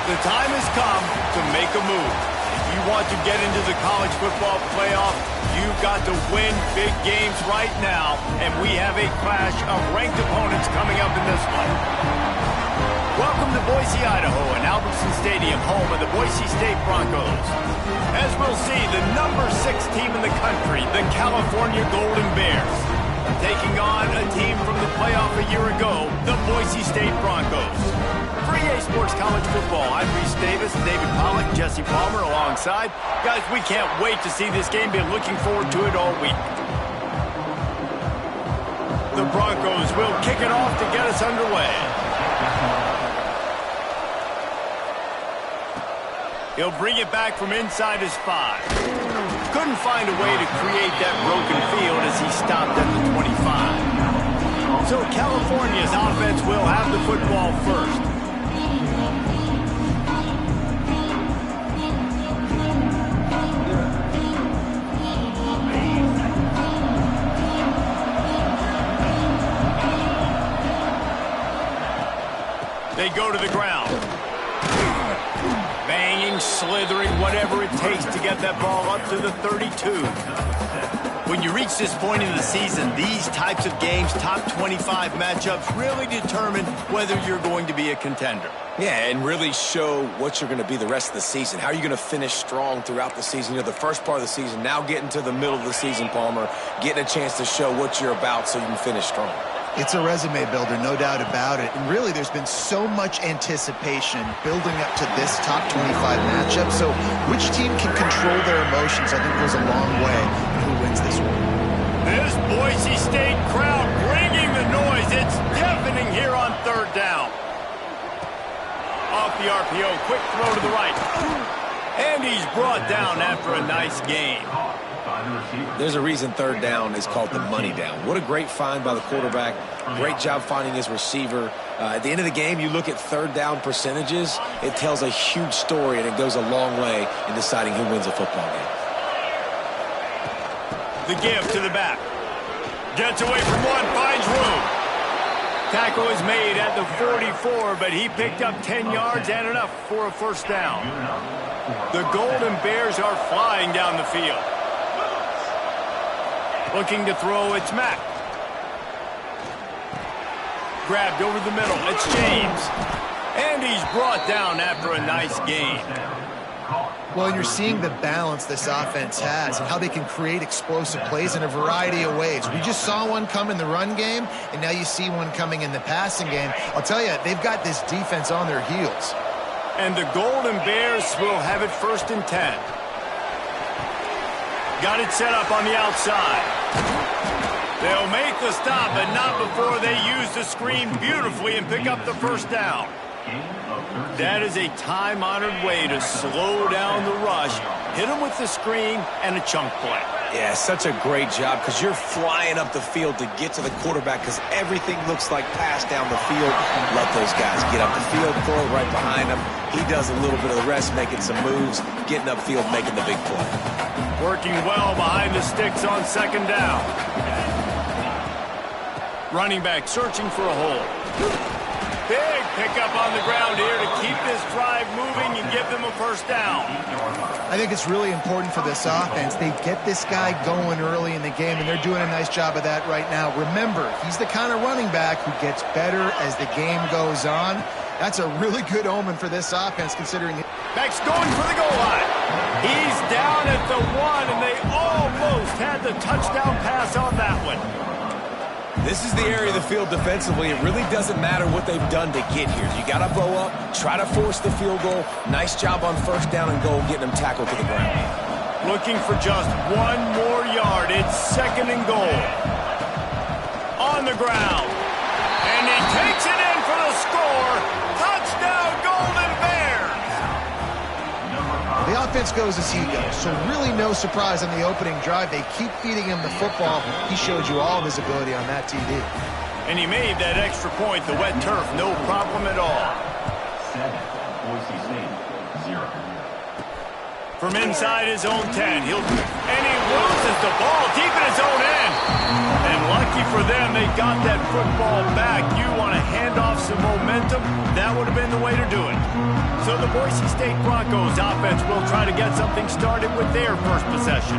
The time has come to make a move. If you want to get into the college football playoff, you've got to win big games right now, and we have a clash of ranked opponents coming up in this one. Welcome to Boise, Idaho, and Albertson Stadium, home of the Boise State Broncos. As we'll see, the number 6 team in the country, the California Golden Bears, taking on a team from the playoff a year ago, the Boise State Broncos. For EA Sports College Football, I'm Reese Davis, David Pollack, Jesse Palmer alongside. Guys, we can't wait to see this game. Been looking forward to it all week. The Broncos will kick it off to get us underway. He'll bring it back from inside his 5. Couldn't find a way to create that broken field as he stopped at the 25. So California's offense will have the football first. They go to the ground. Banging, slithering, whatever it takes to get that ball up to the 32. When you reach this point in the season, these types of games, top 25 matchups, really determine whether you're going to be a contender. Yeah, and really show what you're going to be the rest of the season. How are you going to finish strong throughout the season? You know, the first part of the season, now getting to the middle of the season, Palmer, getting a chance to show what you're about so you can finish strong. It's a resume builder, no doubt about it. And really, there's been so much anticipation building up to this top 25 matchup. So which team can control their emotions, I think, goes a long way in who wins this one. This Boise State crowd bringing the noise. It's deafening here on third down. Off the RPO, quick throw to the right. And he's brought down after a nice gain. There's a reason third down is called the money down. What a great find by the quarterback. Great job finding his receiver. At the end of the game, you look at third down percentages. It tells a huge story, and it goes a long way in deciding who wins a football game. The give to the back. Gets away from one, finds room. Tackle is made at the 44, but he picked up 10 yards and enough for a first down. The Golden Bears are flying down the field. Looking to throw, it's Mack. Grabbed over the middle, it's James. And he's brought down after a nice gain. Well, you're seeing the balance this offense has and how they can create explosive plays in a variety of ways. We just saw one come in the run game, and now you see one coming in the passing game. I'll tell you, they've got this defense on their heels. And the Golden Bears will have it 1st and 10. Got it set up on the outside. They'll make the stop, but not before they use the screen beautifully and pick up the first down. That is a time-honored way to slow down the rush, hit them with the screen, and a chunk play. Yeah, such a great job because you're flying up the field to get to the quarterback because everything looks like pass down the field. Let those guys get up the field, throw it right behind him. He does a little bit of the rest, making some moves, getting upfield, making the big play. Working well behind the sticks on 2nd down. Running back searching for a hole. Big pickup on the ground here to keep this drive moving and give them a first down. I think it's really important for this offense. They get this guy going early in the game, and they're doing a nice job of that right now. Remember, he's the kind of running back who gets better as the game goes on. That's a really good omen for this offense, considering... Mack's going for the goal line. He's down at the 1, and they almost had the touchdown pass on that one. This is the area of the field defensively. It really doesn't matter what they've done to get here. You got to bow up, try to force the field goal. Nice job on 1st down and goal, getting them tackled to the ground. Looking for just 1 more yard. It's 2nd and goal. On the ground. And he takes it in for the score. Touchdown, Golden Bears. The offense goes as he goes, so really no surprise on the opening drive. They keep feeding him the football. He showed you all of his ability on that TD. And he made that extra point, the wet turf, no problem at all. 7, Boise State, 0. From inside his own 10, and he loses the ball deep in his own end. And lucky Lucky for them, they got that football back. You want to hand off some momentum? That would have been the way to do it. So the Boise State Broncos offense will try to get something started with their first possession.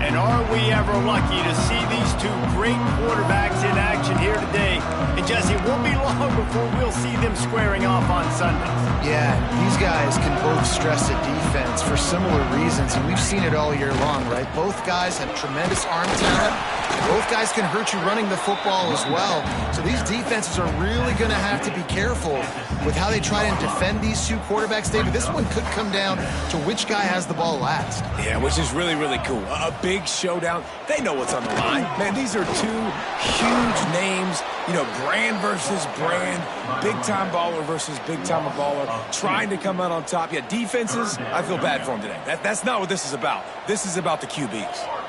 And are we ever lucky to see these two great quarterbacks in action here today? And Jesse, it won't be long before we'll see them squaring off on Sundays. Yeah, these guys can both stress a defense for similar reasons, and we've seen it all year long, right? Both guys have tremendous arm talent. Both guys can hurt you running the football as well. So these defenses are really going to have to be careful with how they try and defend these two quarterbacks, David. This one could come down to which guy has the ball last. Yeah, which is really, really cool. A big showdown. They know what's on the line. Man, these are two huge names. You know, brand versus brand. Big-time baller versus big-time baller. Trying to come out on top. Yeah, defenses, I feel bad for them today. That's not what this is about. This is about the QBs.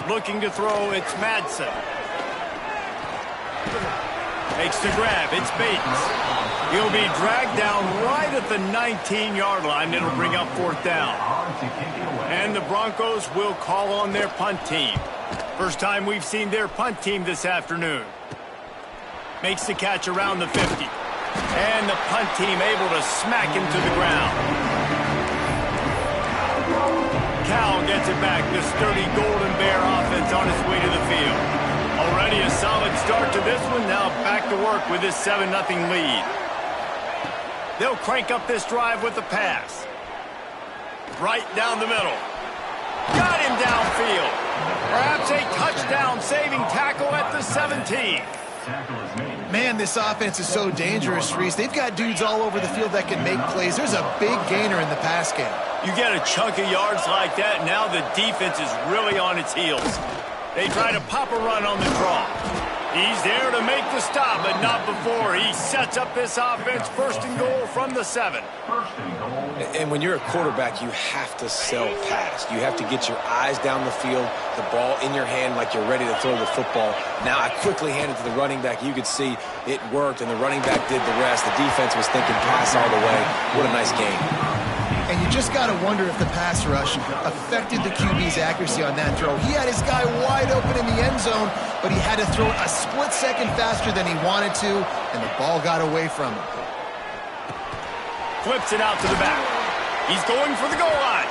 Looking to throw, it's Madsen. Makes the grab, it's Bates. He'll be dragged down right at the 19-yard line. It'll bring up fourth down. And the Broncos will call on their punt team. First time we've seen their punt team this afternoon. Makes the catch around the 50. And the punt team able to smack him to the ground. Cal gets it back. The sturdy Golden Bear offense on its way to the field. Already a solid start to this one. Now back to work with this 7-0 lead. They'll crank up this drive with the pass. Right down the middle. Got him downfield. Perhaps a touchdown-saving tackle at the 17. Man, this offense is so dangerous, Reese. They've got dudes all over the field that can make plays. There's a big gainer in the pass game. You get a chunk of yards like that, now the defense is really on its heels. They try to pop a run on the draw. He's there to make the stop, but not before. He sets up this offense first and goal from the 7. And when you're a quarterback, you have to sell past. You have to get your eyes down the field, the ball in your hand like you're ready to throw the football. Now I quickly hand it to the running back. You could see it worked, and the running back did the rest. The defense was thinking pass all the way. What a nice game. And you just got to wonder if the pass rush affected the QB's accuracy on that throw. He had his guy wide open in the end zone, but he had to throw it a split second faster than he wanted to, and the ball got away from him. Flips it out to the back. He's going for the goal line.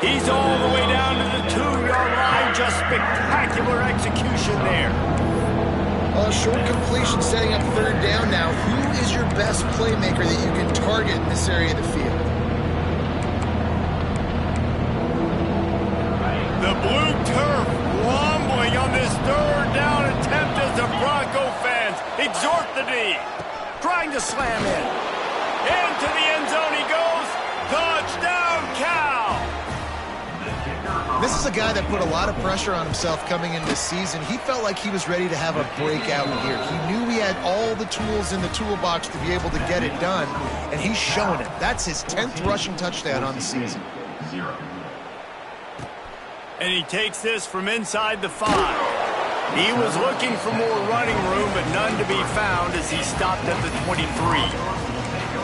He's all the way down to the 2-yard line. Just spectacular execution there. Well, short completion setting up third down now. Who is your best playmaker that you can target in this area of the field? The blue turf rumbling on this third down attempt as the Bronco fans exhort the D. Trying to slam in. Into the end zone he goes. Touchdown, Cal! This is a guy that put a lot of pressure on himself coming into this season. He felt like he was ready to have a breakout year. He knew he had all the tools in the toolbox to be able to get it done, and he's shown it. That's his 10th rushing touchdown on the season. And he takes this from inside the 5. He was looking for more running room, but none to be found as he stopped at the 23.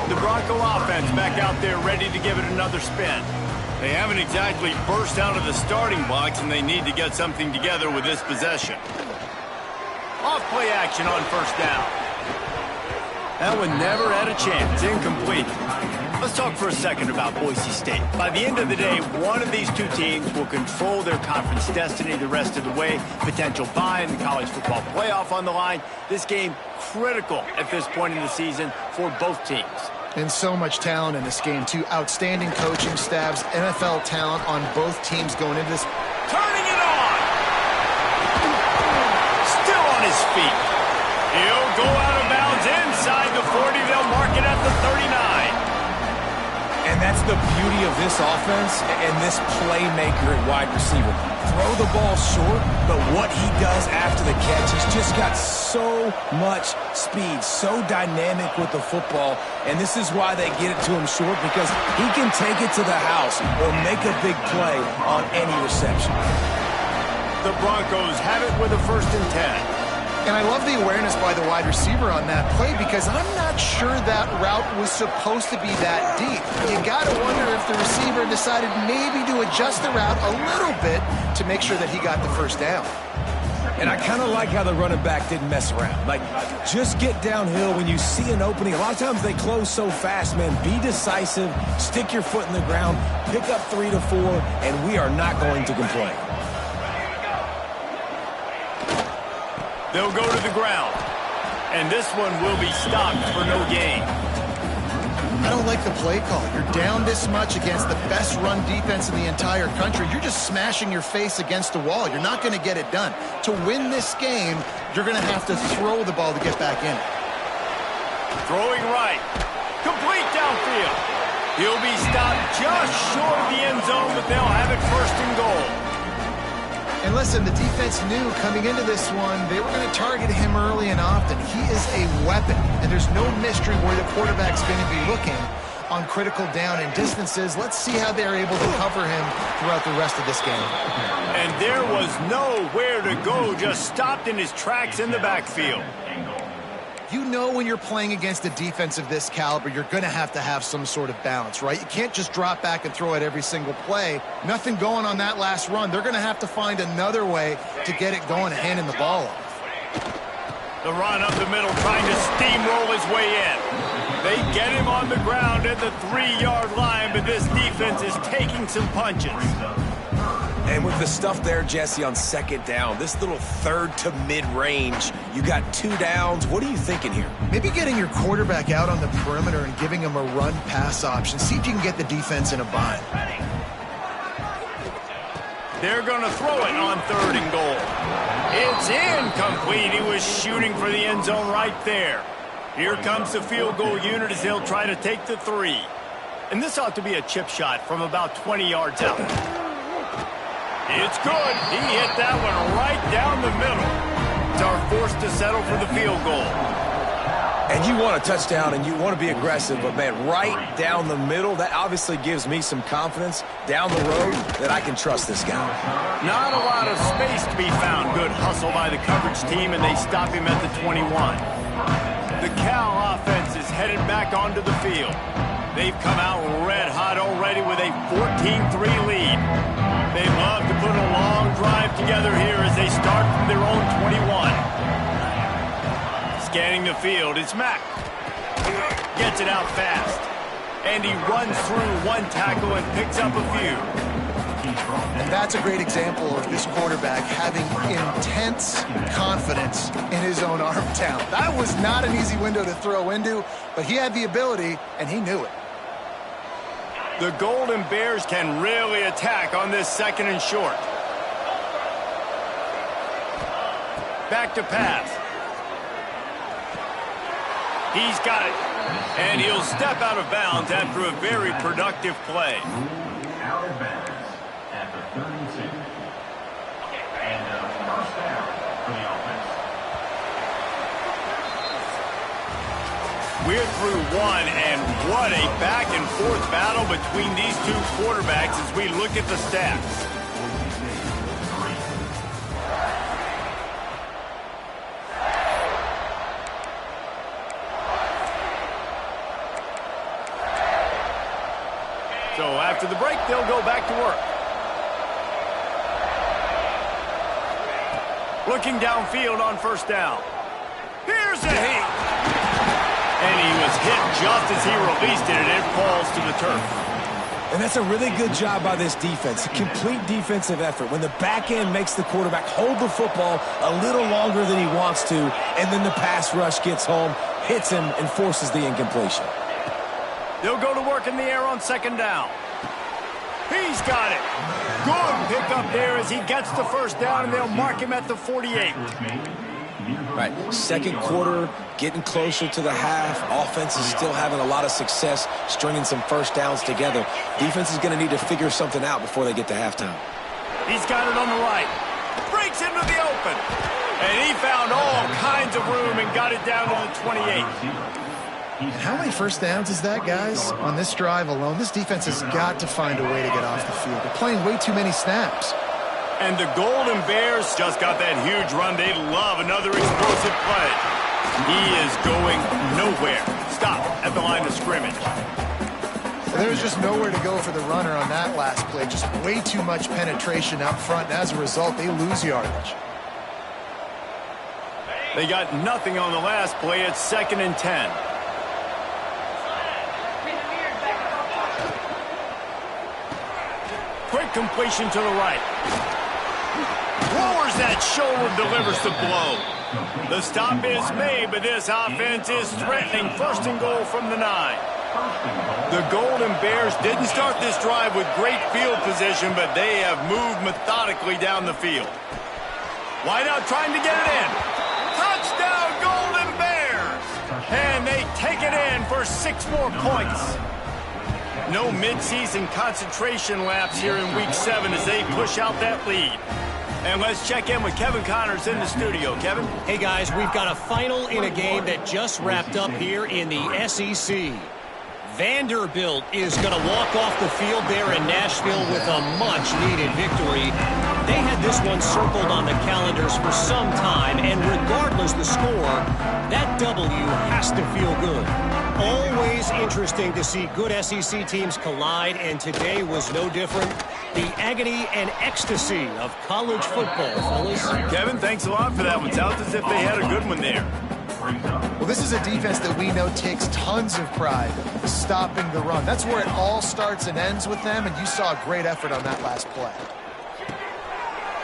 The Bronco offense back out there ready to give it another spin. They haven't exactly burst out of the starting blocks, and they need to get something together with this possession. Off play action on first down. That one never had a chance. Incomplete. Let's talk for a second about Boise State. By the end of the day, one of these two teams will control their conference destiny the rest of the way. Potential bye in the college football playoff on the line. This game critical at this point in the season for both teams. And so much talent in this game, too. Outstanding coaching staffs, NFL talent on both teams going into this. Turning it on! Still on his feet. He'll go out of bounds inside the 40. They'll mark it at the 39. And that's the beauty of this offense and this playmaker at wide receiver. Throw the ball short, but what he does after the catch, he's just got so much speed, so dynamic with the football, and this is why they get it to him short, because he can take it to the house or make a big play on any reception. The Broncos have it with a 1st and 10. And I love the awareness by the wide receiver on that play because I'm not sure that route was supposed to be that deep. You got to wonder if the receiver decided maybe to adjust the route a little bit to make sure that he got the first down. And I kind of like how the running back didn't mess around. Like, just get downhill when you see an opening. A lot of times they close so fast, man. Be decisive, stick your foot in the ground, pick up 3 to 4, and we are not going to complain. They'll go to the ground. And this one will be stopped for no gain. I don't like the play call. You're down this much against the best run defense in the entire country. You're just smashing your face against the wall. You're not going to get it done. To win this game, you're going to have to throw the ball to get back in. Throwing right. Complete downfield. He'll be stopped just short of the end zone, but they'll have it first and goal. And listen, the defense knew coming into this one, they were going to target him early and often. He is a weapon, and there's no mystery where the quarterback's going to be looking on critical down and distances. Let's see how they're able to cover him throughout the rest of this game. And there was nowhere to go, just stopped in his tracks in the backfield. You know when you're playing against a defense of this caliber, you're going to have some sort of balance, right? You can't just drop back and throw it every single play. Nothing going on that last run. They're going to have to find another way to get it going and handing the ball off. The run up the middle, trying to steamroll his way in. They get him on the ground at the 3-yard line, but this defense is taking some punches. And with the stuff there, Jesse, on second down, this little third to mid-range, you got 2 downs. What are you thinking here? Maybe getting your quarterback out on the perimeter and giving him a run-pass option. See if you can get the defense in a bind. They're going to throw it on 3rd and goal. It's incomplete. He was shooting for the end zone right there. Here comes the field goal unit as they'll try to take the 3. And this ought to be a chip shot from about 20 yards out. It's good. He hit that one right down the middle. It's our forced to settle for the field goal. And you want a touchdown and you want to be aggressive, but, man, right down the middle, that obviously gives me some confidence down the road that I can trust this guy. Not a lot of space to be found. Good hustle by the coverage team, and they stop him at the 21. The Cal offense is headed back onto the field. They've come out red hot already with a 14-3 lead. They'd love to put a long drive together here as they start from their own 21. Scanning the field, it's Mack. Gets it out fast. And he runs through one tackle and picks up a few. And that's a great example of this quarterback having intense confidence in his own arm talent. That was not an easy window to throw into, but he had the ability, and he knew it. The Golden Bears can really attack on this 2nd and short. Back to pass. He's got it. And he'll step out of bounds after a very productive play. Out of bounds at the 32. And first down for the offense. We're through one, and what a back-and-forth battle between these two quarterbacks as we look at the stats. So after the break, they'll go back to work. Looking downfield on first down. Here's a hit. And he was hit just as he released it, and it falls to the turf. And that's a really good job by this defense. A complete defensive effort. When the back end makes the quarterback hold the football a little longer than he wants to, and then the pass rush gets home, hits him, and forces the incompletion. They'll go to work in the air on 2nd down. He's got it. Good pickup there as he gets the first down, and they'll mark him at the 48. Right, 2nd quarter, getting closer to the half. Offense is still having a lot of success stringing some first downs together. Defense is going to need to figure something out before they get to halftime. He's got it on the right. Breaks into the open. And he found all kinds of room and got it down to the 28. How many first downs is that, guys? On this drive alone, this defense has got to find a way to get off the field. They're playing way too many snaps. And the Golden Bears just got that huge run. They love another explosive play. He is going nowhere. Stop at the line of scrimmage. There's just nowhere to go for the runner on that last play. Just way too much penetration out front. And as a result, they lose yardage. They got nothing on the last play. It's 2nd and 10. Quick completion to the right. Lowers that shoulder, delivers the blow. The stop is made, but this offense is threatening. 1st and goal from the 9. The Golden Bears didn't start this drive with great field position, but they have moved methodically down the field. Wideout trying to get it in. Touchdown, Golden Bears! And they take it in for 6 more points. No midseason concentration laps here in Week 7 as they push out that lead. And let's check in with Kevin Connors in the studio. Kevin? Hey, guys, we've got a final in a game that just wrapped up here in the SEC. Vanderbilt is going to walk off the field there in Nashville with a much-needed victory. They had this one circled on the calendars for some time, and regardless the score, that W has to feel good. Always interesting to see good SEC teams collide, and today was no different. The agony and ecstasy of college football, fellas. Kevin, thanks a lot for that one. Sounds as if they had a good one there. Well, this is a defense that we know takes tons of pride stopping the run. That's where it all starts and ends with them, and you saw a great effort on that last play.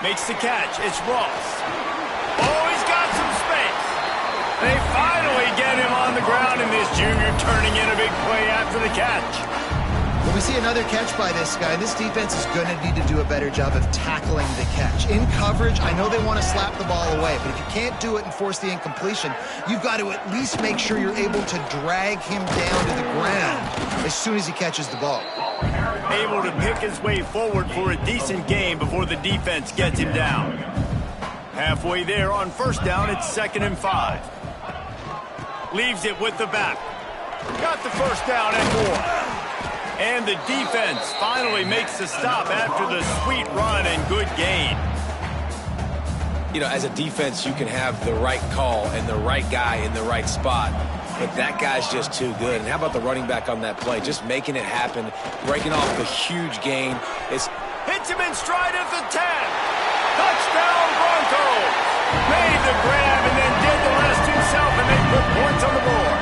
Makes the catch. It's Ross. Oh, he's got some space. They finally get him on the ground, and this junior turning in a big play after the catch. When we see another catch by this guy, this defense is going to need to do a better job of tackling the catch. In coverage, I know they want to slap the ball away, but if you can't do it and force the incompletion, you've got to at least make sure you're able to drag him down to the ground as soon as he catches the ball. Able to pick his way forward for a decent game before the defense gets him down. Halfway there on 1st down, it's 2nd and 5. Leaves it with the back. Got the 1st down and more. And the defense finally makes the stop after the sweet run and good gain. You know, as a defense, you can have the right call and the right guy in the right spot, but that guy's just too good. And how about the running back on that play? Just making it happen, breaking off the huge gain. Hits him in stride at the 10. Touchdown, Broncos. Made the grab and then did the rest himself, and they put points on the board.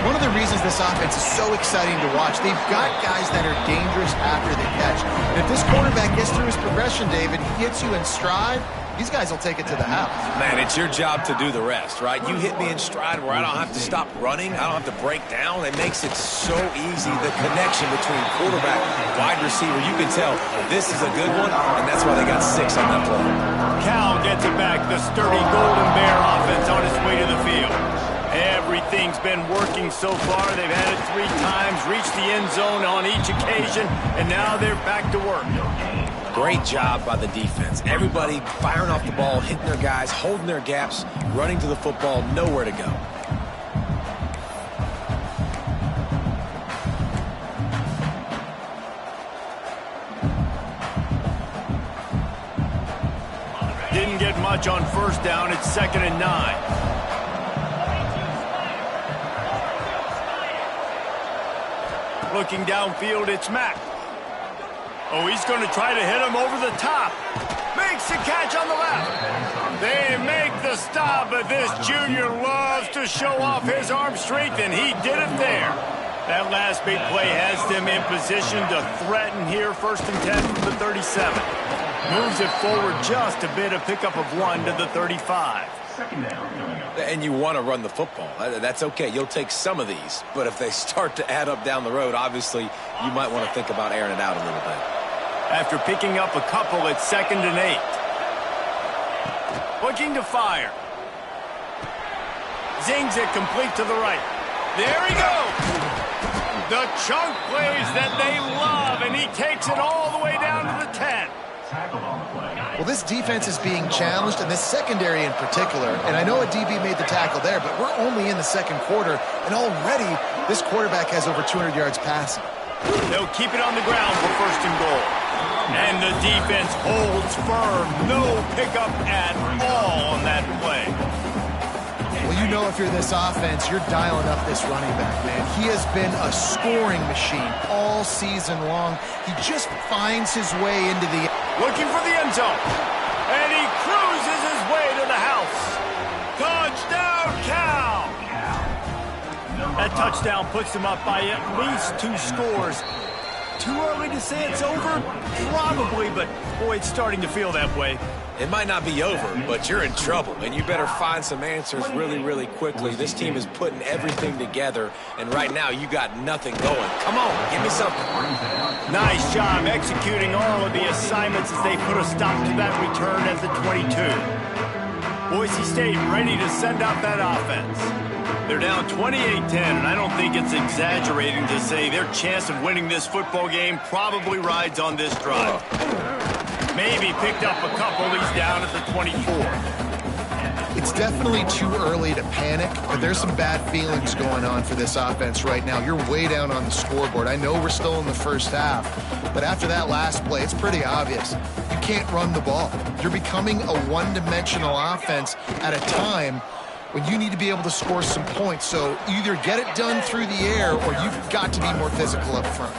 One of the reasons this offense is so exciting to watch, they've got guys that are dangerous after the catch. And if this quarterback gets through his progression, David, he hits you in stride, these guys will take it to the house. Man, it's your job to do the rest, right? You hit me in stride where I don't have to stop running. I don't have to break down. It makes it so easy. The connection between quarterback, wide receiver, you can tell this is a good one, and that's why they got 6 on that play. Cal gets it back. The sturdy Golden Bear offense on its way to the field. Everything's been working so far. They've had it 3 times, reached the end zone on each occasion, and now they're back to work. Great job by the defense. Everybody firing off the ball, hitting their guys, holding their gaps, running to the football, nowhere to go. Didn't get much on 1st down. It's 2nd and 9. Looking downfield, it's Mack. Oh, he's going to try to hit him over the top. Makes the catch on the left. They make the stop, but this junior loves to show off his arm strength, and he did it there. That last big play has them in position to threaten here. 1st and 10 from the 37. Moves it forward just a bit, a pickup of 1 to the 35. And you want to run the football. That's okay. You'll take some of these. But if they start to add up down the road, obviously you might want to think about airing it out a little bit. After picking up a couple, it's 2nd and 8. Looking to fire. Zings it complete to the right. There he goes. The chunk plays that they love, and he takes it all the way down to the 10. Well, this defense is being challenged, and this secondary in particular. And I know a DB made the tackle there, but we're only in the 2nd quarter, and already this quarterback has over 200 yards passing. They'll keep it on the ground for 1st and goal. And the defense holds firm. No pickup at all on that play. Well, you know if you're this offense, you're dialing up this running back, man. He has been a scoring machine all season long. He just finds his way into the... Looking for the end zone. And he cruises his way to the house. Touchdown, Cal! That touchdown puts them up by at least 2 scores. Too early to say it's over? Probably, but boy, it's starting to feel that way. It might not be over, but you're in trouble, and you better find some answers really, really quickly. This team is putting everything together, and right now you got nothing going. Come on, give me something. Nice job executing all of the assignments as they put a stop to that return at the 22. Boise State ready to send out that offense. They're down 28-10, and I don't think it's exaggerating to say their chance of winning this football game probably rides on this drive. Maybe picked up a couple. He's down at the 24. It's definitely too early to panic, but there's some bad feelings going on for this offense right now. You're way down on the scoreboard. I know we're still in the first half, but after that last play, it's pretty obvious. You can't run the ball. You're becoming a one-dimensional offense at a time when you need to be able to score some points. So either get it done through the air or you've got to be more physical up front.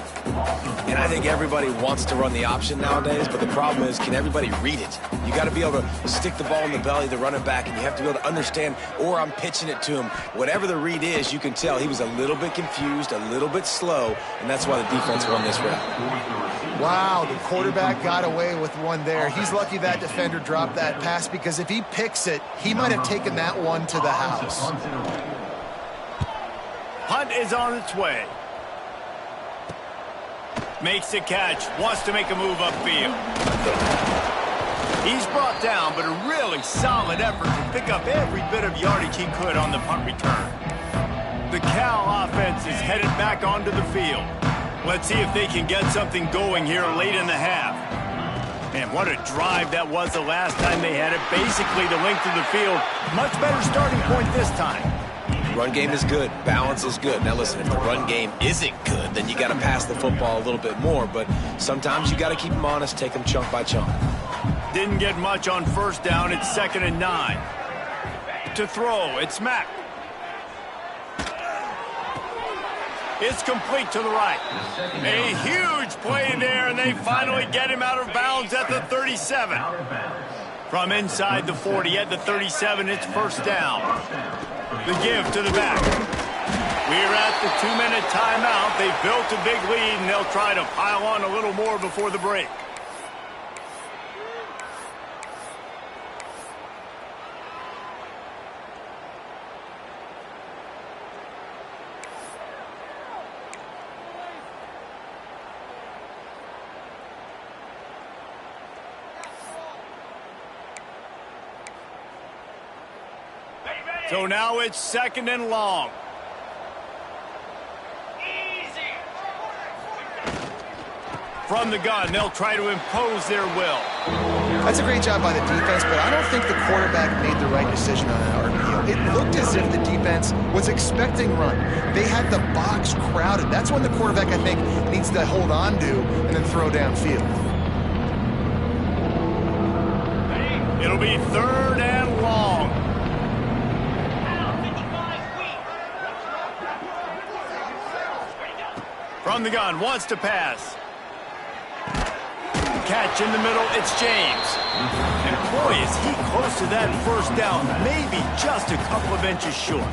And I think everybody wants to run the option nowadays, but the problem is, can everybody read it? You got to be able to stick the ball in the belly of the running back, and you have to be able to understand, or I'm pitching it to him. Whatever the read is, you can tell he was a little bit confused, a little bit slow, and that's why the defense won this round. Wow, the quarterback got away with one there. He's lucky that defender dropped that pass, because if he picks it, he might have taken that one to the house. Hunt is on its way. Makes the catch, wants to make a move upfield. He's brought down, but a really solid effort to pick up every bit of yardage he could on the punt return. The Cal offense is headed back onto the field. Let's see if they can get something going here late in the half. Man, what a drive that was the last time they had it. Basically the length of the field. Much better starting point this time. Run game is good. Balance is good. Now listen, if the run game isn't good, then you got to pass the football a little bit more. But sometimes you got to keep them honest, take them chunk by chunk. Didn't get much on first down. It's 2nd and 9. To throw, it's Mack. It's complete to the right. A huge play there, and they finally get him out of bounds at the 37. From inside the 40 at the 37, it's first down. The give to the back. We're at the 2-minute timeout. They've built a big lead, and they'll try to pile on a little more before the break. So now it's 2nd and long. From the gun, they'll try to impose their will. That's a great job by the defense, but I don't think the quarterback made the right decision on that RPO. It looked as if the defense was expecting run. They had the box crowded. That's when the quarterback, I think, needs to hold on to and then throw downfield. It'll be 3rd and long. From the gun, wants to pass. Catch in the middle, it's James. And boy, is he close to that first down, maybe just a couple of inches short.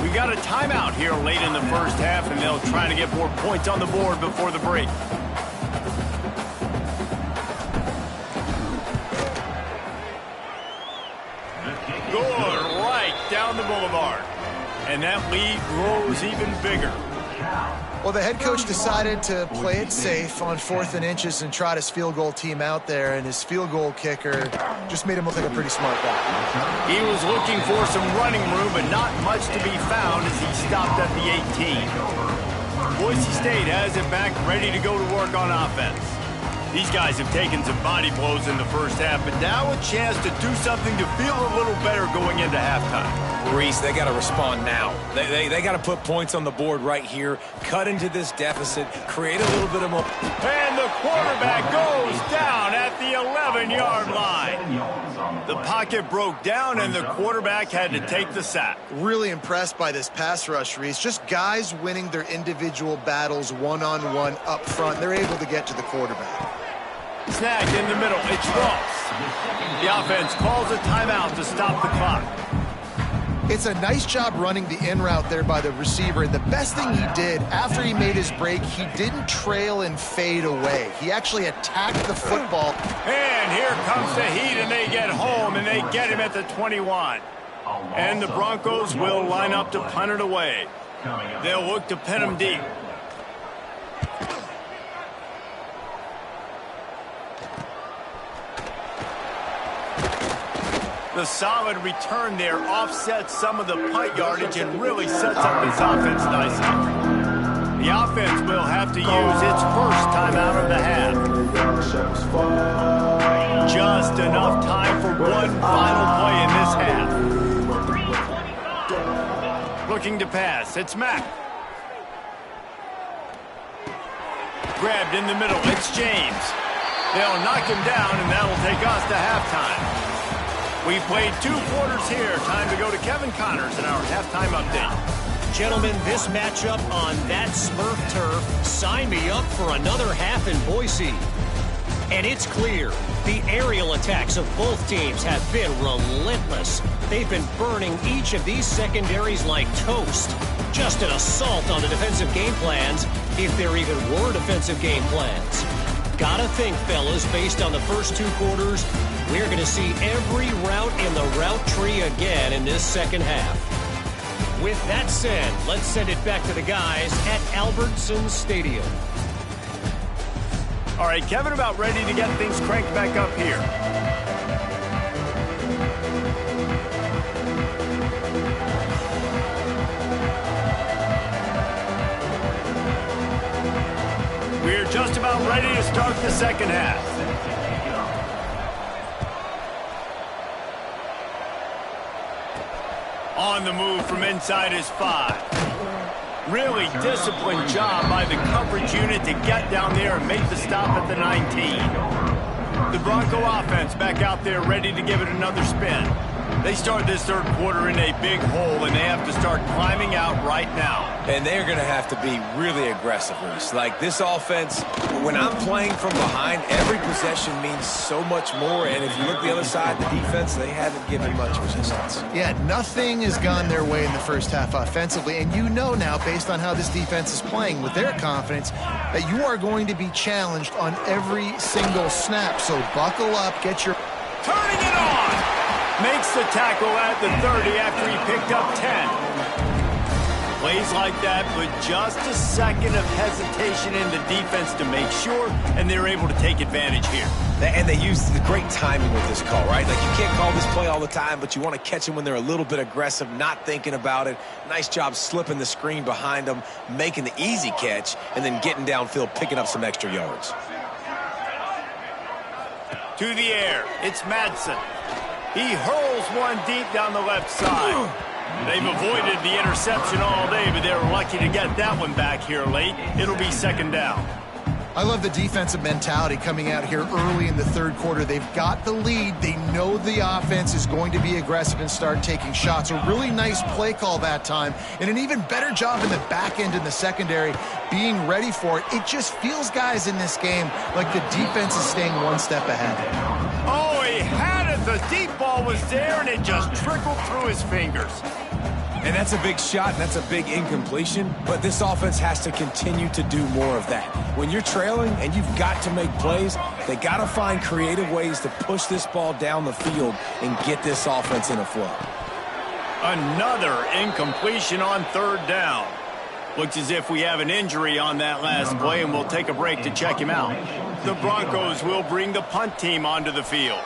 We got a timeout here late in the first half, and they'll try to get more points on the board before the break. Goin right down the boulevard. And that lead grows even bigger. Well, the head coach decided to play it safe on 4th and inches and trot his field goal team out there, and his field goal kicker just made him look like a pretty smart guy. He was looking for some running room, but not much to be found as he stopped at the 18. Boise State has it back, ready to go to work on offense. These guys have taken some body blows in the first half, but now a chance to do something to feel a little better going into halftime. Reese, they got to respond now. They got to put points on the board right here, cut into this deficit, create a little bit of more. And the quarterback goes down at the 11-yard line. The pocket broke down, and the quarterback had to take the sack. Really impressed by this pass rush, Reese. Just guys winning their individual battles one-on-one up front. They're able to get to the quarterback. Snagged in the middle. It's Ross. The offense calls a timeout to stop the clock. It's a nice job running the in route there by the receiver. And the best thing he did after he made his break, he didn't trail and fade away. He actually attacked the football. And here comes the heat, and they get home, and they get him at the 21. And the Broncos will line up to punt it away. They'll look to pin him deep. The solid return there offsets some of the punt yardage and really sets up this offense nicely. The offense will have to use its first timeout of the half. Just enough time for one final play in this half. Looking to pass. It's Mack. Grabbed in the middle. It's James. They'll knock him down, and that'll take us to halftime. We've played 2 quarters here. Time to go to Kevin Connors in our halftime update. Gentlemen, this matchup on that Smurf turf, sign me up for another half in Boise. And it's clear, the aerial attacks of both teams have been relentless. They've been burning each of these secondaries like toast. Just an assault on the defensive game plans, if there even were defensive game plans. Gotta think, fellas, based on the first 2 quarters, we're going to see every route in the route tree again in this second half. With that said, let's send it back to the guys at Albertsons Stadium. All right, Kevin, about ready to get things cranked back up here. We're just about ready to start the second half. On the move from inside his 5. Really disciplined job by the coverage unit to get down there and make the stop at the 19. The Bronco offense back out there ready to give it another spin. They start this third quarter in a big hole, and they have to start climbing out right now. And they're going to have to be really aggressive, Reese. Like this offense, when I'm playing from behind, every possession means so much more. And if you look the other side, the defense, they haven't given much resistance. Yeah, nothing has gone their way in the first half offensively. And you know now, based on how this defense is playing with their confidence, that you are going to be challenged on every single snap. So buckle up, get your... Turning it on! Makes the tackle at the 30 after he picked up 10. Plays like that, but just a second of hesitation in the defense to make sure, and they're able to take advantage here. And they use the great timing with this call, right? Like you can't call this play all the time, but you want to catch them when they're a little bit aggressive, not thinking about it. Nice job slipping the screen behind them, making the easy catch, and then getting downfield, picking up some extra yards. To the air, it's Madsen. He hurls one deep down the left side. They've avoided the interception all day, but they're lucky to get that one back here late. It'll be second down. I love the defensive mentality coming out here early in the third quarter. They've got the lead. They know the offense is going to be aggressive and start taking shots. A really nice play call that time, and an even better job in the back end in the secondary being ready for it. It just feels, guys, in this game like the defense is staying one step ahead. Oh, he had it. The deep ball was there, and it just trickled through his fingers. And that's a big shot, and that's a big incompletion, but this offense has to continue to do more of that. When you're trailing and you've got to make plays, they got to find creative ways to push this ball down the field and get this offense in a flow. Another incompletion on third down. Looks as if we have an injury on that last play, and we'll take a break to check him out. The Broncos will bring the punt team onto the field.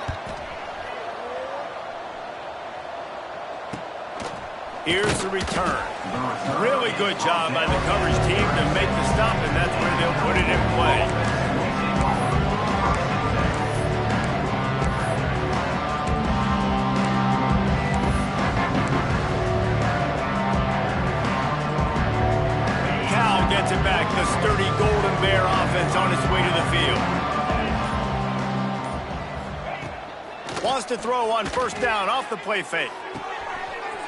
Here's the return. Really good job by the coverage team to make the stop, and that's where they'll put it in play. the sturdy Golden Bear offense on its way to the field. Wants to throw on first down off the play fake.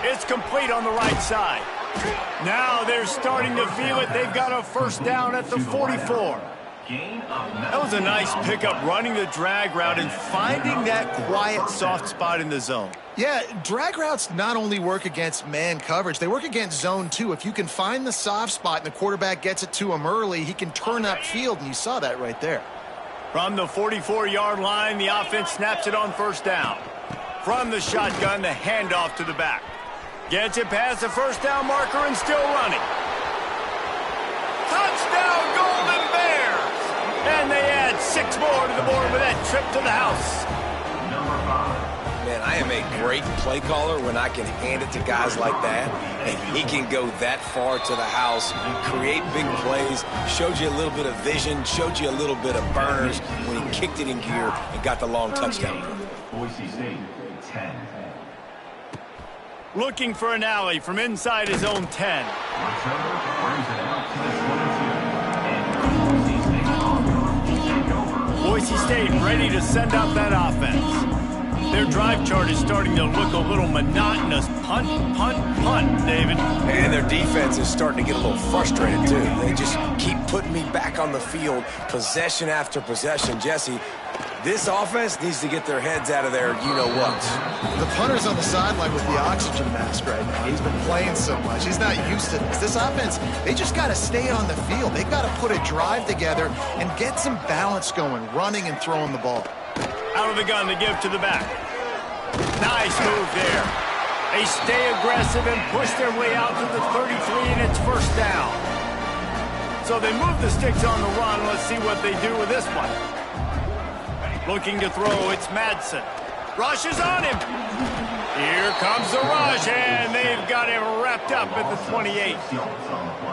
It's complete on the right side. Now they're starting to feel it. They've got a first down at the 44. That was a nice pickup, running the drag route and finding that quiet, soft spot in the zone. Yeah, drag routes not only work against man coverage, they work against zone too. If you can find the soft spot and the quarterback gets it to him early, he can turn upfield, and you saw that right there. From the 44-yard line, the offense snaps it on first down. From the shotgun, the handoff to the back. Gets it past the first down marker and still running. Touchdown, Golden Bears! And they add 6 more to the board with that trip to the house. Man, I am a great play caller when I can hand it to guys like that, and he can go that far to the house, create big plays, showed you a little bit of vision, showed you a little bit of burners when he kicked it in gear and got the long touchdown. Boise State, 10. Looking for an alley from inside his own 10. Boise State ready to send out that offense. Their drive chart is starting to look a little monotonous. Punt, punt, punt, David. And their defense is starting to get a little frustrated, too. They just keep putting me back on the field, possession after possession. Jesse, this offense needs to get their heads out of there, you-know-what. The punter's on the sideline with the oxygen mask right now. He's been playing so much. He's not used to this. This offense, they just got to stay on the field. They've got to put a drive together and get some balance going, running and throwing the ball. Out of the gun to give to the back. Nice move there. They stay aggressive and push their way out to the 33, and it's first down. So they move the sticks on the run. Let's see what they do with this one. Looking to throw, it's Madsen. Rush is on him. Here comes the rush, and they've got him wrapped up at the 28.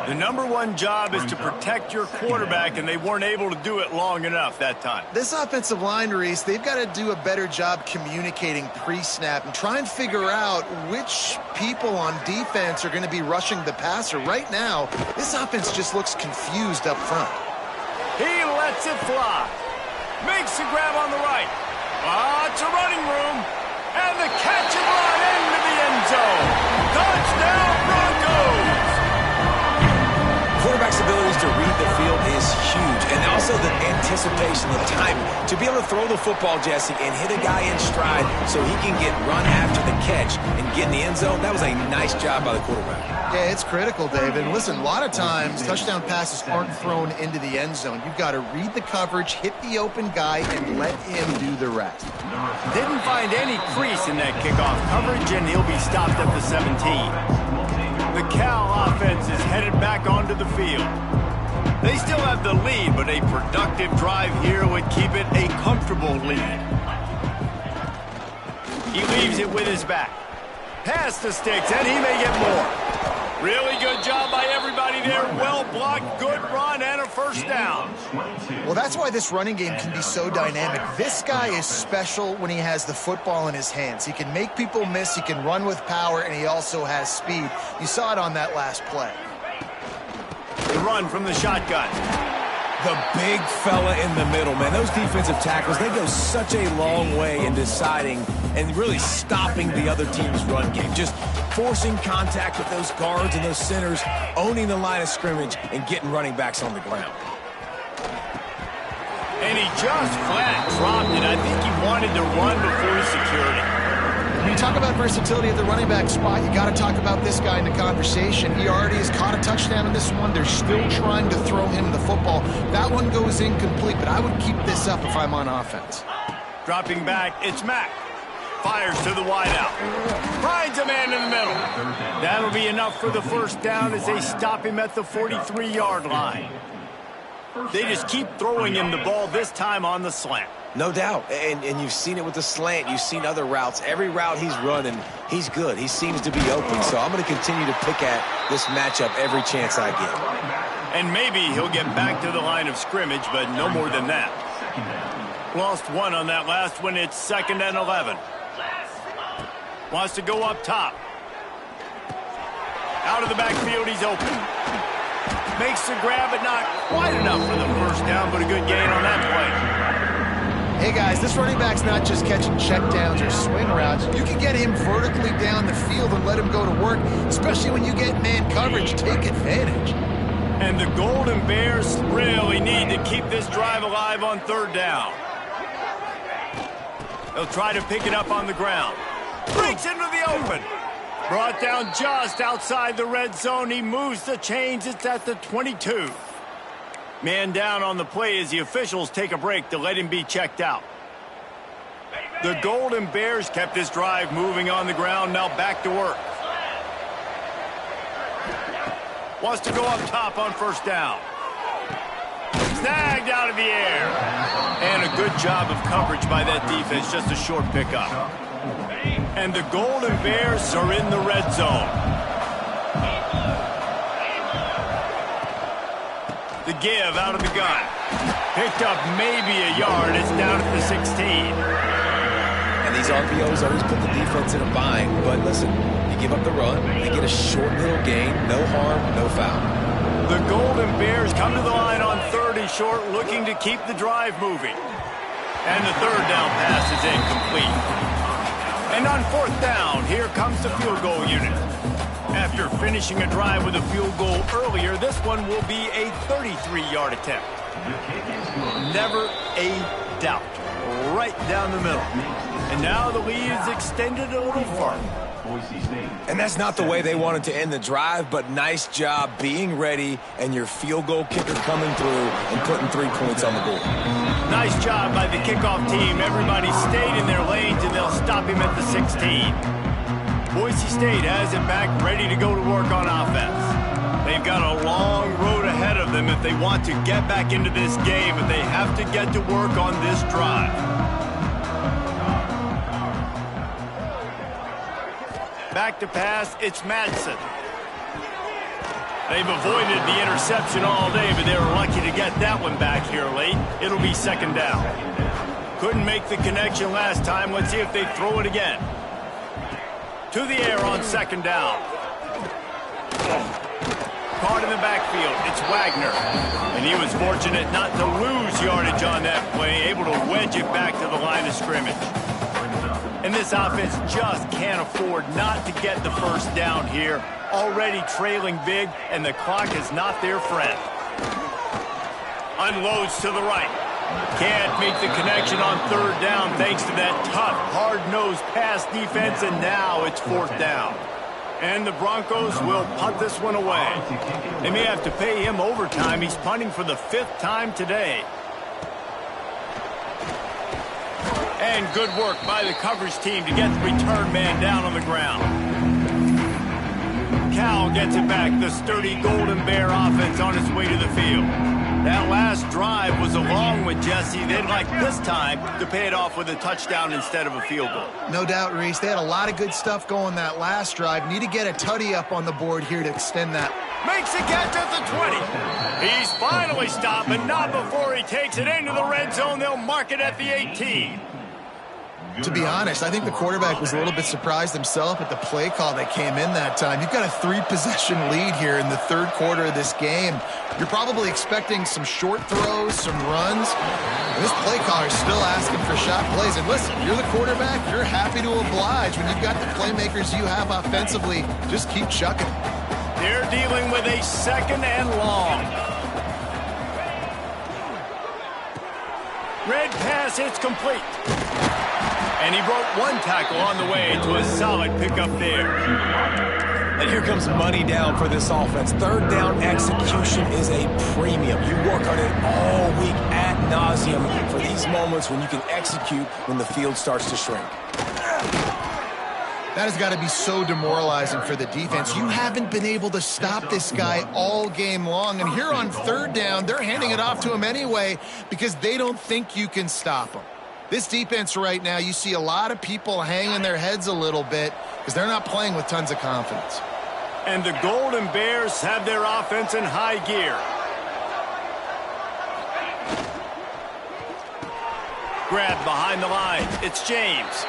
The #1 job is to protect your quarterback, and they weren't able to do it long enough that time. This offensive line, Reese, they've got to do a better job communicating pre-snap and try and figure out which people on defense are going to be rushing the passer. Right now, this offense just looks confused up front. He lets it fly. Makes the grab on the right. Lots of running room. And the catch and run into the end zone. Touchdown, Broncos! Quarterback's abilities to read the field is huge, and also the anticipation, the timing. To be able to throw the football, Jesse, and hit a guy in stride so he can get run after the catch and get in the end zone, that was a nice job by the quarterback. Yeah, it's critical, David. And listen, a lot of times touchdown passes aren't thrown into the end zone. You've got to read the coverage, hit the open guy, and let him do the rest. Didn't find any crease in that kickoff coverage, and he'll be stopped at the 17. The Cal offense is headed back onto the field. They still have the lead, but a productive drive here would keep it a comfortable lead. He leaves it with his back. Past the sticks, and he may get more. Really good job by everybody there. Well blocked, good run, and a first down. Well, that's why this running game can be so dynamic. This guy is special when he has the football in his hands. He can make people miss, he can run with power, and he also has speed. You saw it on that last play. The run from the shotgun. The big fella in the middle, man. Those defensive tackles, they go such a long way in deciding and really stopping the other team's run game. Just forcing contact with those guards and those centers, owning the line of scrimmage, and getting running backs on the ground. And he just flat dropped it. I think he wanted to run before he secured it. When you talk about versatility at the running back spot, you got to talk about this guy in the conversation. He already has caught a touchdown in this one. They're still trying to throw him the football. That one goes incomplete, but I would keep this up if I'm on offense. Dropping back, it's Mack. Fires to the wideout. Finds a man in the middle. That'll be enough for the first down as they stop him at the 43-yard line. They just keep throwing him the ball, this time on the slant. No doubt, and you've seen it with the slant. You've seen other routes. Every route he's running, he's good. He seems to be open, so I'm going to continue to pick at this matchup every chance I get. And maybe he'll get back to the line of scrimmage, but no more than that. Lost one on that last one. It's 2nd and 11. Wants to go up top. Out of the backfield, he's open. Makes the grab, but not quite enough for the first down, but a good gain on that play. Hey, guys, this running back's not just catching checkdowns or swing routes. You can get him vertically down the field and let him go to work, especially when you get man coverage. Take advantage. And the Golden Bears really need to keep this drive alive on third down. They'll try to pick it up on the ground. Breaks into the open. Brought down just outside the red zone. He moves the chains. It's at the 22. Man down on the play as the officials take a break to let him be checked out. The Golden Bears kept this drive moving on the ground. Now back to work. Wants to go up top on first down. Snagged out of the air. And a good job of coverage by that defense. Just a short pickup. And the Golden Bears are in the red zone. The give out of the gun. Picked up maybe a yard. It's down at the 16. And these RPOs always put the defense in a bind. But listen, you give up the run, they get a short little gain. No harm, no foul. The Golden Bears come to the line on 3rd and short, looking to keep the drive moving. And the third down pass is incomplete. And on 4th down, here comes the field goal unit. After finishing a drive with a field goal earlier, this one will be a 33-yard attempt. Never a doubt. Right down the middle. And now the lead is extended a little further. And that's not the way they wanted to end the drive, but nice job being ready and your field goal kicker coming through and putting 3 points on the board. Nice job by the kickoff team. Everybody stayed in their lanes, and they'll stop him at the 16. Boise State has it back, ready to go to work on offense. They've got a long road ahead of them if they want to get back into this game, but they have to get to work on this drive. Back to pass, it's Madsen. They've avoided the interception all day, but they were lucky to get that one back here late. It'll be 2nd down. Couldn't make the connection last time. Let's see if they throw it again. To the air on 2nd down. Caught in the backfield. It's Wagner. And he was fortunate not to lose yardage on that play, able to wedge it back to the line of scrimmage. And this offense just can't afford not to get the first down here. Already trailing big, and the clock is not their friend. Unloads to the right. Can't make the connection on 3rd down thanks to that tough, hard-nosed pass defense, and now it's 4th down. And the Broncos will punt this one away. They may have to pay him overtime. He's punting for the 5th time today. And good work by the coverage team to get the return man down on the ground. Cal gets it back. The sturdy Golden Bear offense on its way to the field. That last drive was a long one, Jesse. They'd like this time to pay it off with a touchdown instead of a field goal. No doubt, Reese. They had a lot of good stuff going that last drive. Need to get a tutty up on the board here to extend that. Makes a catch at the 20. He's finally stopped, but not before he takes it into the red zone. They'll mark it at the 18. To be honest, I think the quarterback was a little bit surprised himself at the play call that came in that time. You've got a 3-possession lead here in the 3rd quarter of this game. You're probably expecting some short throws, some runs. And this play caller is still asking for shot plays. And listen, you're the quarterback. You're happy to oblige. When you've got the playmakers you have offensively, just keep chucking. They're dealing with a 2nd and long. Red pass, it's complete. And he broke one tackle on the way to a solid pickup there. And here comes money down for this offense. 3rd down execution is a premium. You work on it all week ad nauseum for these moments when you can execute when the field starts to shrink. That has got to be so demoralizing for the defense. You haven't been able to stop this guy all game long. And here on 3rd down, they're handing it off to him anyway because they don't think you can stop him. This defense right now, you see a lot of people hanging their heads a little bit because they're not playing with tons of confidence. And the Golden Bears have their offense in high gear. Grab behind the line. It's James.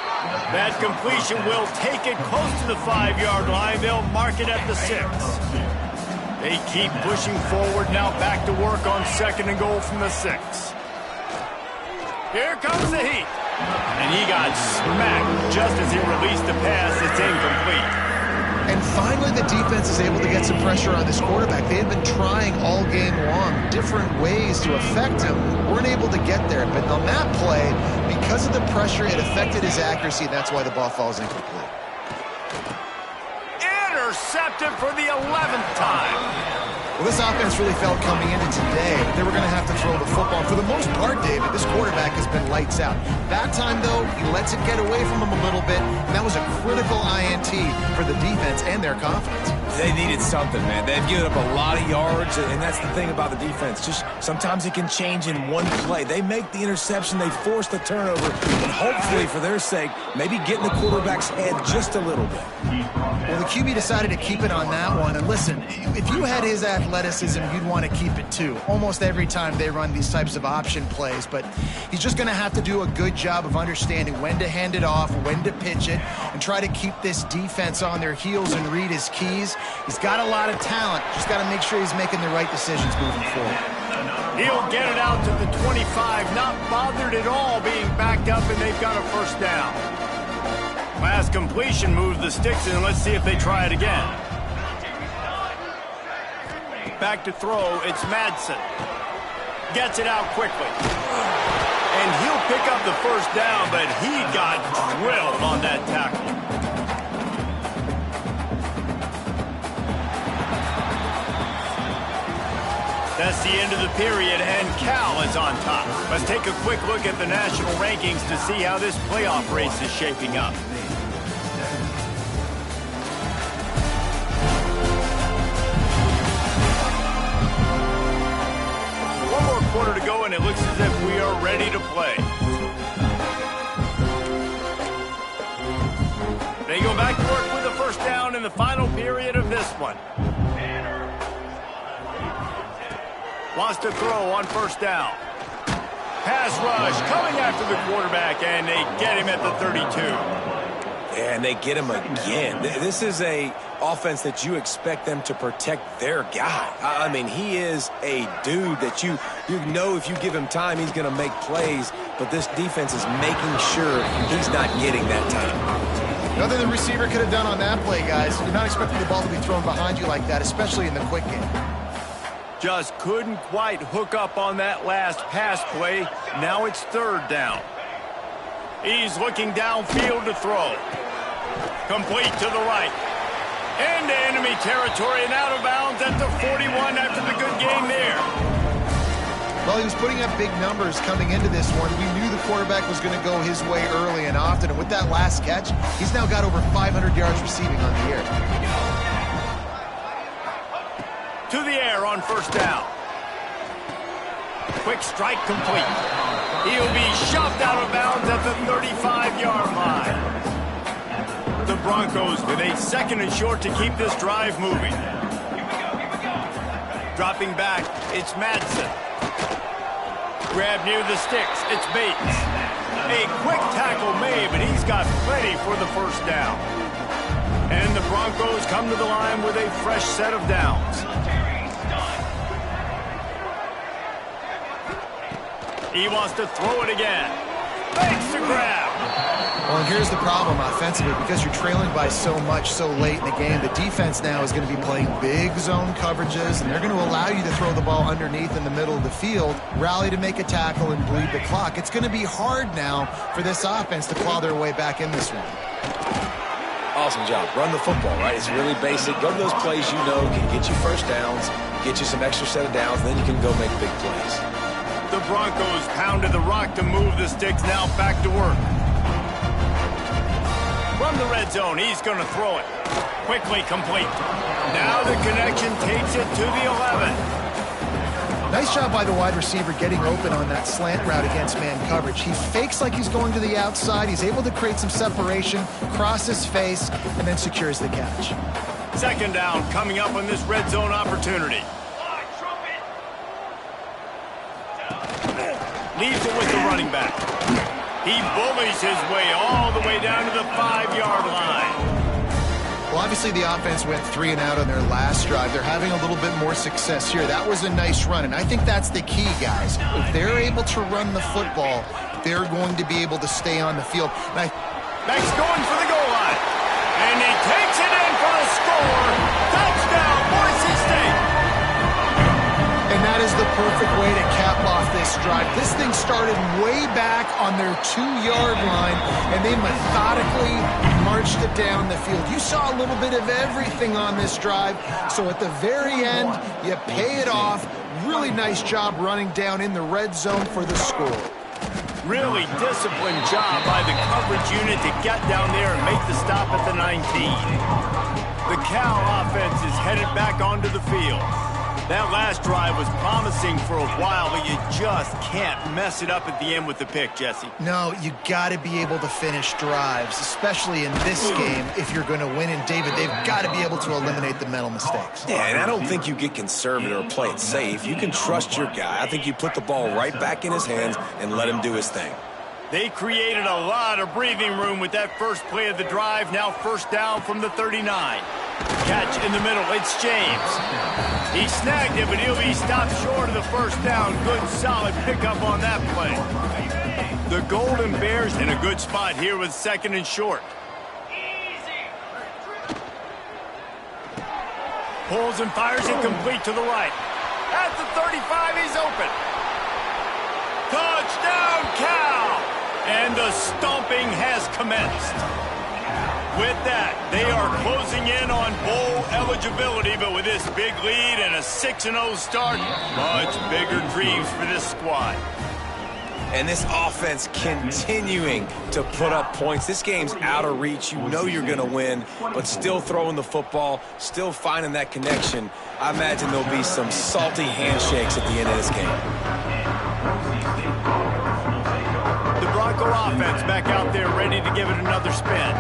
That completion will take it close to the 5-yard line. They'll mark it at the 6. They keep pushing forward now, back to work on 2nd and goal from the 6. Here comes the heat. And he got smacked just as he released the pass. It's incomplete. And finally, the defense is able to get some pressure on this quarterback. They have been trying all game long different ways to affect him. Weren't able to get there. But on that play, because of the pressure, it affected his accuracy. That's why the ball falls incomplete. Intercepted for the 11th time. Well, this offense really felt coming into today that they were going to have to throw the football. For the most part, David, this quarterback has been lights out. That time, though, he lets it get away from him a little bit, and that was a critical INT for the defense and their confidence. They needed something, man. They've given up a lot of yards, and that's the thing about the defense. Just sometimes it can change in one play. They make the interception, they force the turnover, and hopefully, for their sake, maybe get in the quarterback's head just a little bit. Well, the QB decided to keep it on that one. And listen, if you had his athleticism, you'd want to keep it too. Almost every time they run these types of option plays. But he's just going to have to do a good job of understanding when to hand it off, when to pitch it, and try to keep this defense on their heels and read his keys. He's got a lot of talent. Just got to make sure he's making the right decisions moving forward. He'll get it out to the 25, not bothered at all being backed up, and they've got a 1st down. Last completion moves the sticks in. Let's see if they try it again. Back to throw. It's Madsen. Gets it out quickly. And he'll pick up the 1st down, but he got drilled on that tackle. That's the end of the period, and Cal is on top. Let's take a quick look at the national rankings to see how this playoff race is shaping up. One more quarter to go, and it looks as if we are ready to play. They go back to work with the 1st down in the final period of this one. Wants to throw on 1st down. Pass rush coming after the quarterback, and they get him at the 32. And they get him again. This is a offense that you expect them to protect their guy. I mean, he is a dude that you know if you give him time, he's going to make plays. But this defense is making sure he's not getting that time. Nothing the receiver could have done on that play, guys. You're not expecting the ball to be thrown behind you like that, especially in the quick game. Just couldn't quite hook up on that last pass play. Now it's 3rd down. He's looking downfield to throw. Complete to the right. Into enemy territory and out of bounds at the 41 after the good game there. Well, he was putting up big numbers coming into this one. We knew the quarterback was going to go his way early and often. And with that last catch, he's now got over 500 yards receiving on the year. To the air on 1st down. Quick strike complete. He'll be shoved out of bounds at the 35-yard line. The Broncos with a 2nd and short to keep this drive moving. Dropping back, it's Madsen. Grab near the sticks, it's Bates. A quick tackle made, but he's got plenty for the 1st down. And the Broncos come to the line with a fresh set of downs. He wants to throw it again. Makes the grab. Well, and here's the problem offensively. Because you're trailing by so much so late in the game, the defense now is going to be playing big zone coverages, and they're going to allow you to throw the ball underneath in the middle of the field, rally to make a tackle, and bleed the clock. It's going to be hard now for this offense to claw their way back in this one. Awesome job. Run the football, right? It's really basic. Go to those plays you know can get you 1st downs, get you some extra set of downs, and then you can go make big plays. The Broncos pounded the rock to move the sticks, now back to work. From the red zone, he's going to throw it. Quickly complete. Now the connection takes it to the 11. Nice job by the wide receiver getting open on that slant route against man coverage. He fakes like he's going to the outside. He's able to create some separation, cross his face, and then secures the catch. 2nd down coming up on this red zone opportunity. Leaves it with the running back. He bullies his way all the way down to the 5-yard line. Well, Obviously, the offense went 3 and out on their last drive. They're having a little bit more success here. That was a nice run, and I think that's the key, guys. If they're able to run the football, they're going to be able to stay on the field. Max going for the goal line, and he takes it in for the score. Touchdown, Boise State. And that is the perfect way to cap off this drive. This thing started way back on their 2-yard line, and they methodically marched it down the field. You saw a little bit of everything on this drive, so at the very end, you pay it off. Really nice job running down in the red zone for the score. Really disciplined job by the coverage unit to get down there and make the stop at the 19. The Cal offense is headed back onto the field. That last drive was promising for a while, but you just can't mess it up at the end with the pick, Jesse. No, you got to be able to finish drives, especially in this game if you're going to win. And, David, they've got to be able to eliminate the mental mistakes. Yeah, and I don't think you get conservative or play it safe. You can trust your guy. I think you put the ball right back in his hands and let him do his thing. They created a lot of breathing room with that first play of the drive. Now first down from the 39. Catch in the middle. It's James. He snagged it, but he'll be stopped short of the first down. Good, solid pickup on that play. The Golden Bears in a good spot here with 2nd and short. Pulls and fires it complete to the right. At the 35, he's open. Touchdown, Cal! And the stomping has commenced. With that, they are closing in on bowl eligibility, but with this big lead and a 6-0 start, much bigger dreams for this squad. And this offense continuing to put up points. This game's out of reach. You know you're going to win, but still throwing the football, still finding that connection. I imagine there'll be some salty handshakes at the end of this game. The Bronco offense back out there ready to give it another spin.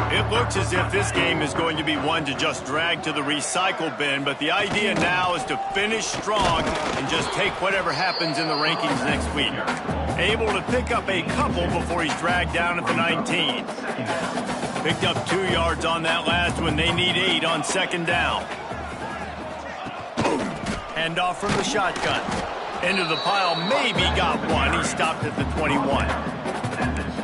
It looks as if this game is going to be one to just drag to the recycle bin, but the idea now is to finish strong and just take whatever happens in the rankings next week. Able to pick up a couple before he's dragged down at the 19. Picked up 2 yards on that last one. They need 8 on 2nd down. Handoff from the shotgun. Into the pile, maybe got one. He stopped at the 21.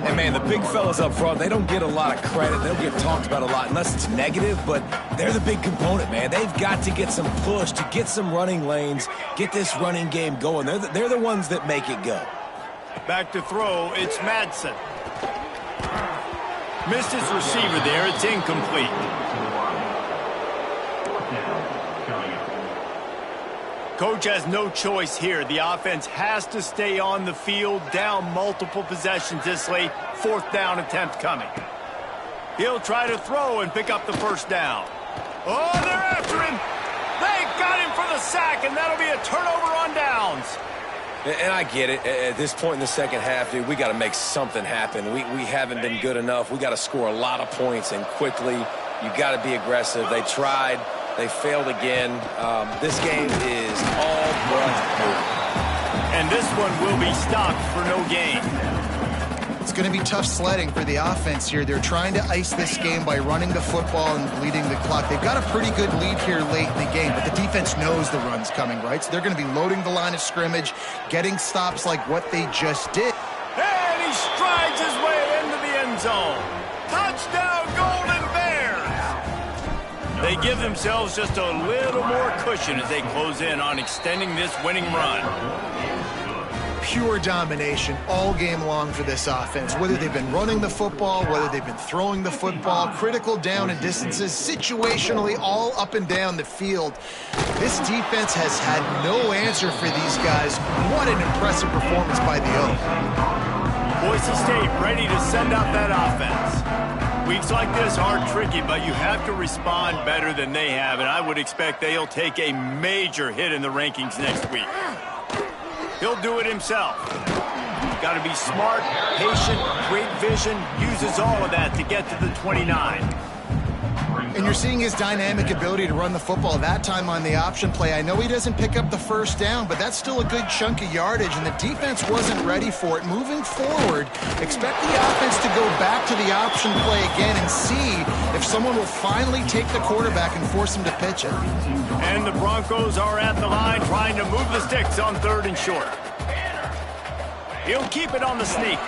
And, man, the big fellas up front, they don't get a lot of credit. They don't get talked about a lot unless it's negative, but they're the big component, man. They've got to get some push, to get some running lanes, get this running game going. They're the ones that make it go. Back to throw, it's Madsen. Missed his receiver there, it's incomplete. Coach has no choice here. The offense has to stay on the field, down multiple possessions this late. 4th down attempt coming. He'll try to throw and pick up the first down. Oh, they're after him. They got him for the sack, and that'll be a turnover on downs. And I get it. At this point in the second half, dude, we got to make something happen. We haven't been good enough. We got to score a lot of points and quickly. You got to be aggressive. They tried. They failed again. This game is all but over. And this one will be stopped for no gain. It's going to be tough sledding for the offense here. They're trying to ice this game by running the football and bleeding the clock. They've got a pretty good lead here late in the game, but the defense knows the run's coming, right? So they're going to be loading the line of scrimmage, getting stops like what they just did. And he strides his way into the end zone. Touchdown, Golden Bears! They give themselves just a little more cushion as they close in on extending this winning run. Pure domination all game long for this offense. Whether they've been running the football, whether they've been throwing the football, critical down and distances, situationally all up and down the field. This defense has had no answer for these guys. What an impressive performance by the Oak. Boise State ready to send out that offense. Weeks like this are tricky, but you have to respond better than they have, and I would expect they'll take a major hit in the rankings next week. He'll do it himself. Got to be smart, patient, great vision, uses all of that to get to the 29. And you're seeing his dynamic ability to run the football, that time on the option play. I know he doesn't pick up the first down, but that's still a good chunk of yardage, and the defense wasn't ready for it. Moving forward, expect the offense to go back to the option play again and see if someone will finally take the quarterback and force him to pitch it. And the Broncos are at the line trying to move the sticks on 3rd and short. He'll keep it on the sneak.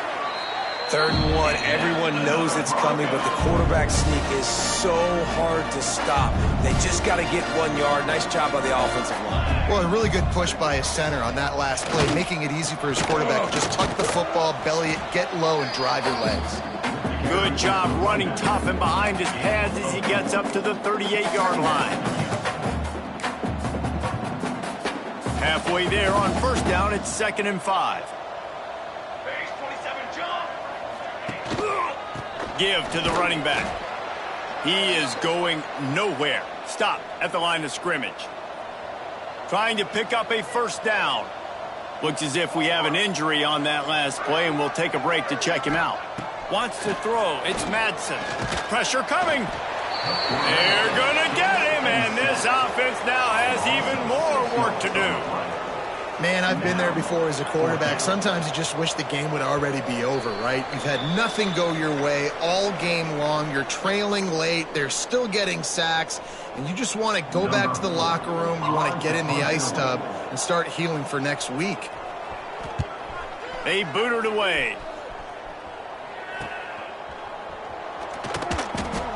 3rd and 1, everyone knows it's coming, but the quarterback sneak is so hard to stop. They just got to get 1 yard. Nice job by the offensive line. Well, a really good push by his center on that last play, making it easy for his quarterback to just tuck the football, belly it, get low, and drive your legs. Good job running tough and behind his pads as he gets up to the 38-yard line. Halfway there on 1st down, it's 2nd and 5. Give to the running back. He is going nowhere. Stop at the line of scrimmage. Trying to pick up a 1st down. Looks as if we have an injury on that last play, and we'll take a break to check him out. Wants to throw. It's Madsen. Pressure coming. They're going to get him, and this offense now has even more work to do. Man, I've been there before as a quarterback. Sometimes you just wish the game would already be over, right? You've had nothing go your way all game long. You're trailing late. They're still getting sacks. And you just want to go back to the locker room. You want to get in the ice tub and start healing for next week. They boot it away.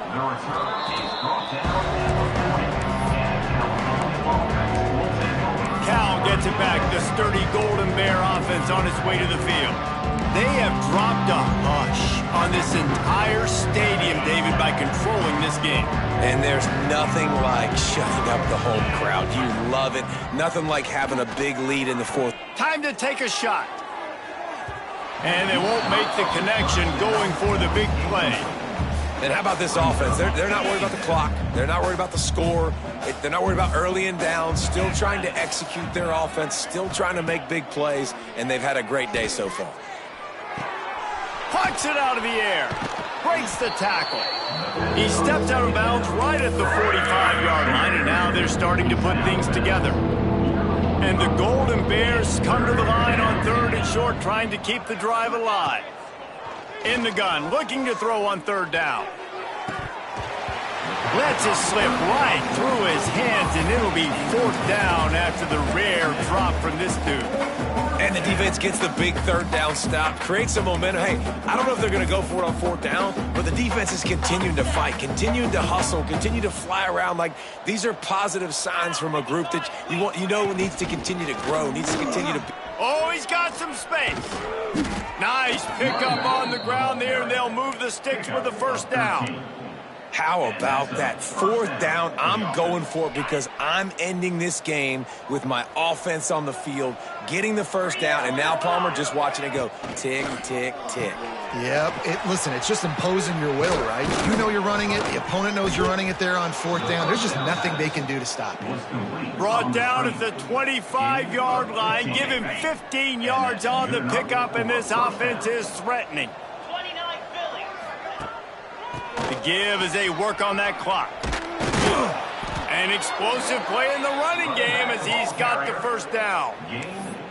The return is brought down at the 40. Cal gets it back. The sturdy Golden Bear offense on its way to the field. They have dropped a hush on this entire stadium, David, by controlling this game. And there's nothing like shutting up the home crowd. You love it. Nothing like having a big lead in the 4th. Time to take a shot. And they won't make the connection going for the big play. And how about this offense? They're not worried about the clock. They're not worried about the score. They're not worried about early and down. Still trying to execute their offense. Still trying to make big plays. And they've had a great day so far. Pucks it out of the air. Breaks the tackle. He steps out of bounds right at the 45-yard line. And now they're starting to put things together. And the Golden Bears come to the line on 3rd and short, trying to keep the drive alive. In the gun, looking to throw on 3rd down. Lets it slip right through his hands, and it'll be 4th down after the rare drop from this dude. And the defense gets the big 3rd down stop, creates some momentum. Hey, I don't know if they're going to go for it on 4th down, but the defense is continuing to fight, continuing to hustle, continue to fly around. Like, these are positive signs from a group that you know needs to continue to grow, needs to continue to... Oh, he's got some space. Nice pickup on the ground there, and they'll move the sticks with the 1st down. How about that 4th down? I'm going for it because I'm ending this game with my offense on the field, getting the 1st down, and now Palmer just watching it go tick, tick, tick. Yep. Listen, it's just imposing your will, right? You know you're running it. The opponent knows you're running it there on 4th down. There's just nothing they can do to stop you. Brought down at the 25-yard line. Give him 15 yards on the pickup, and this offense is threatening. The give as they work on that clock. An explosive play in the running game as he's got the 1st down.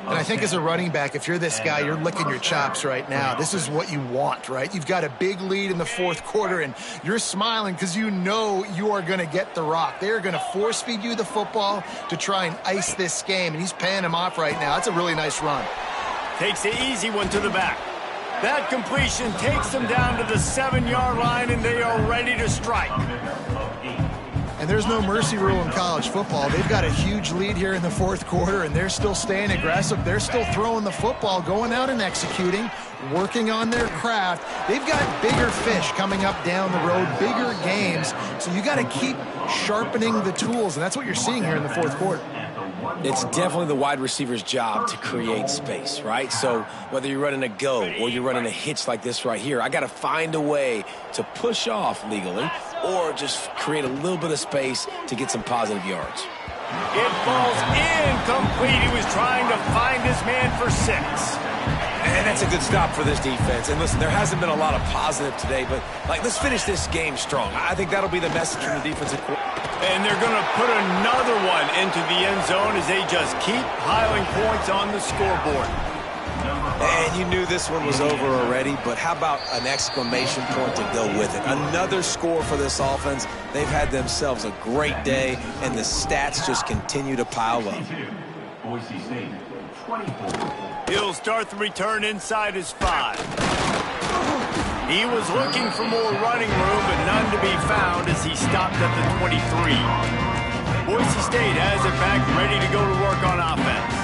And I think as a running back, if you're this guy, you're licking your chops right now. This is what you want, right? You've got a big lead in the 4th quarter, and you're smiling because you know you are going to get the rock. They're going to force feed you the football to try and ice this game, and he's paying him off right now. That's a really nice run. Takes the easy one to the back. That completion takes them down to the 7-yard line, and they are ready to strike. And there's no mercy rule in college football. They've got a huge lead here in the 4th quarter, and they're still staying aggressive. They're still throwing the football, going out and executing, working on their craft. They've got bigger fish coming up down the road, bigger games. So you got to keep sharpening the tools, and that's what you're seeing here in the 4th quarter. It's definitely the wide receiver's job to create space, right? So whether you're running a go or you're running a hitch like this right here, I got to find a way to push off legally or just create a little bit of space to get some positive yards. It falls incomplete. He was trying to find his man for 6. And that's a good stop for this defense. And listen, there hasn't been a lot of positive today, but let's finish this game strong. I think that'll be the message from the defensive coordinator. And they're going to put another one into the end zone as they just keep piling points on the scoreboard. And you knew this one was over already, but how about an exclamation point to go with it? Another score for this offense. They've had themselves a great day, and the stats just continue to pile up. Boise State, 24. He'll start the return inside his 5. He was looking for more running room, but none to be found as he stopped at the 23. Boise State has it back, ready to go to work on offense.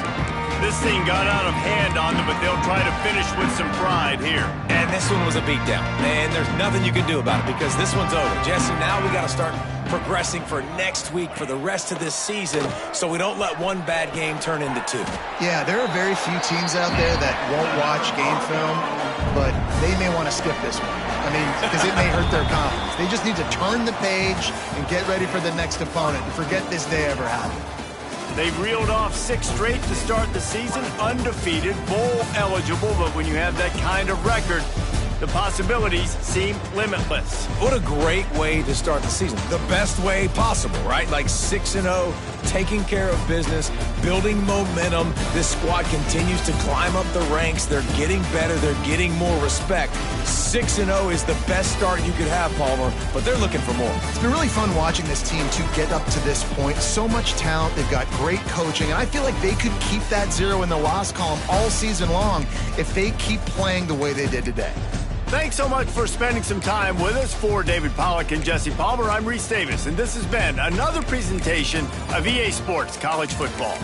This thing got out of hand on them, but they'll try to finish with some pride here. And this one was a beatdown. And there's nothing you can do about it because this one's over. Jesse, now we got to start progressing for next week for the rest of this season so we don't let one bad game turn into 2. Yeah, there are very few teams out there that won't watch game film, but they may want to skip this one. I mean, because it may hurt their confidence. They just need to turn the page and get ready for the next opponent and forget this day ever happened. They've reeled off 6 straight to start the season, undefeated, bowl eligible, but when you have that kind of record, the possibilities seem limitless. What a great way to start the season. The best way possible, right? Like 6-0, taking care of business, building momentum. This squad continues to climb up the ranks. They're getting better. They're getting more respect. 6-0 is the best start you could have, Palmer, but they're looking for more. It's been really fun watching this team to get up to this point. So much talent. They've got great coaching, and I feel like they could keep that 0 in the loss column all season long if they keep playing the way they did today. Thanks so much for spending some time with us. For David Pollack and Jesse Palmer, I'm Reese Davis, and this has been another presentation of EA Sports College Football.